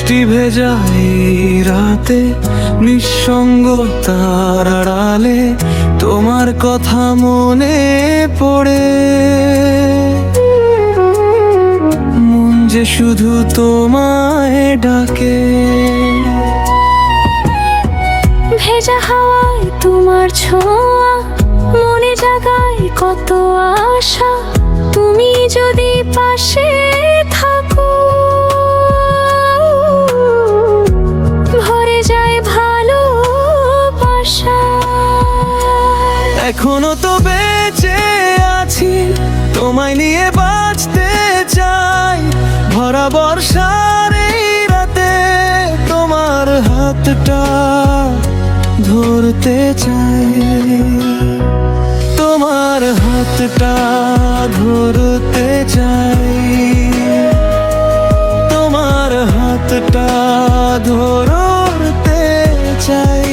বৃষ্টি ভেজা এই রাতে নিঃসঙ্গতার আড়ালে তোমার কথা মনে পড়ে। মন যে শুধু তোমায় ডাকে। ভেজা হাওয়ায় তোমার ছোঁয়া মনে জাগায় কত আশা। তুমি যদি পাশে থাকো ভরে যায় ভালোবাসা। এখনো তো বেঁচে আছি, তোমায় নিয়ে বাঁচতে চাই। ভরা বর্ষার এই রাতে তোমার হাতটা ধরতে চাই। তোমার হাতটা ধরতে চাই। তোমার হাতটা ধরতে চাই।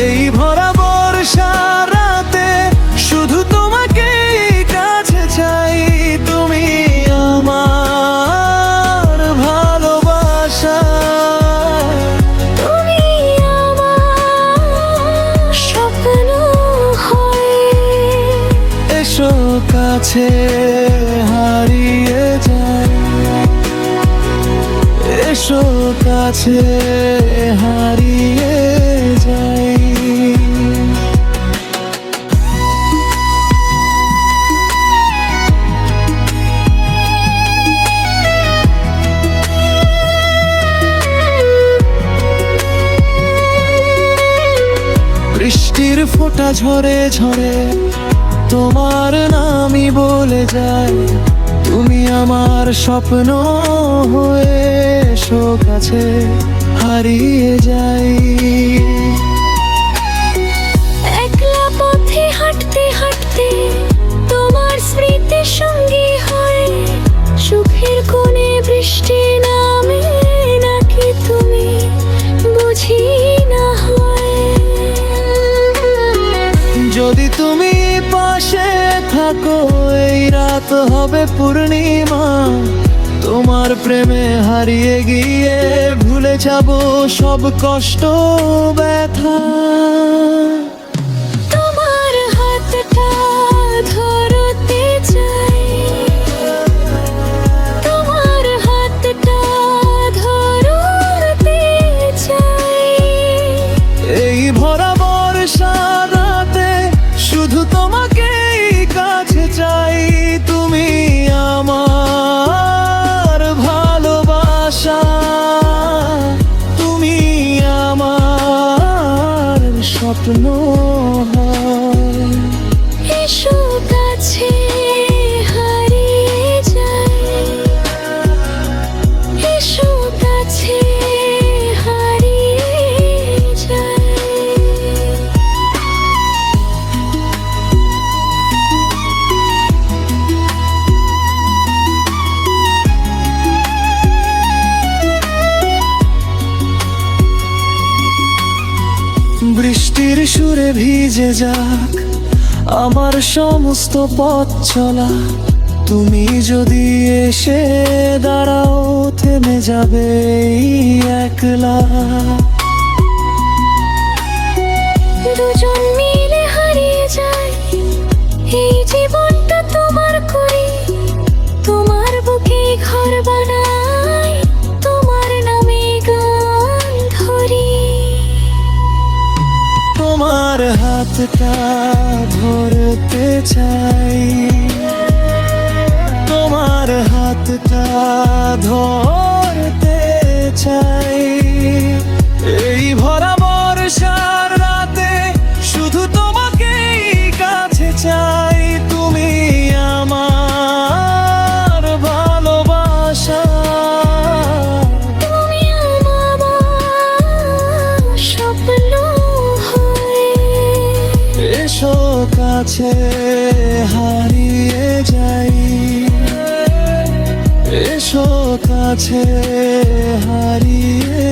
এই ভরা বর্ষার রাতে শুধু তোমাকে কাছে চাই। তুমি আমার ভালোবাসা। তুমি আমার স্বপ্ন হয়ে এসো কাছে হারিয়ে যাই। এসো কাছে হারিয়ে যাই। বৃষ্টির ফোঁটা ঝরে ঝরে তোমার নামই বলে যায়। তুমি আমার স্বপ্ন হয়ে এসো কাছে হারিয়ে যাই। একলা পথে হাঁটতে হাঁটতে তোমার স্মৃতি সঙ্গী হয়। সুখের কোণে বৃষ্টি নামে নাকি তুমি বুঝি না হয়। যদি তুমি পাশে থাকো এই রাত হবে পূর্ণিমা। তোমার প্রেমে হারিয়ে গিয়ে ভুলে যাব সব কষ্ট ব্যথা। তোমার হাতটা ধরতে চাই। তোমার হাতটা ধরতে চাই। এই ভরা বর্ষার রাতে শুধু তোমাকেই কাছে চাই। তুমি আমার ভালোবাসা। তুমি আমার স্বপ্ন হয়। এসো কাছে হারিয়ে যাই। এসো কাছে হারিয়ে যাই। বৃষ্টির সুরে ভিজে যাক আমার সমস্ত পথ চলা। তুমি যদি এসে দাঁড়াও থেমে যাবে এই একলা। দুজন মিলে হারিয়ে যাই এই জীবনটা তোমার করি। তোমার বুকে ঘর বানাই, তোমার নামে গান ধরি। তোমার হাতটা ধরতে চাই। তোমার হাতটা ধরতে চাই। এই ভরা বর্ষার রাতে শুধু তোমাকেই কাছে চাই। তুমি আমার ভালোবাসা। তুমি আমার স্বপ্ন হয়ে এসো কাছে হারিয়ে যাই। এসো কাছে হারিয়ে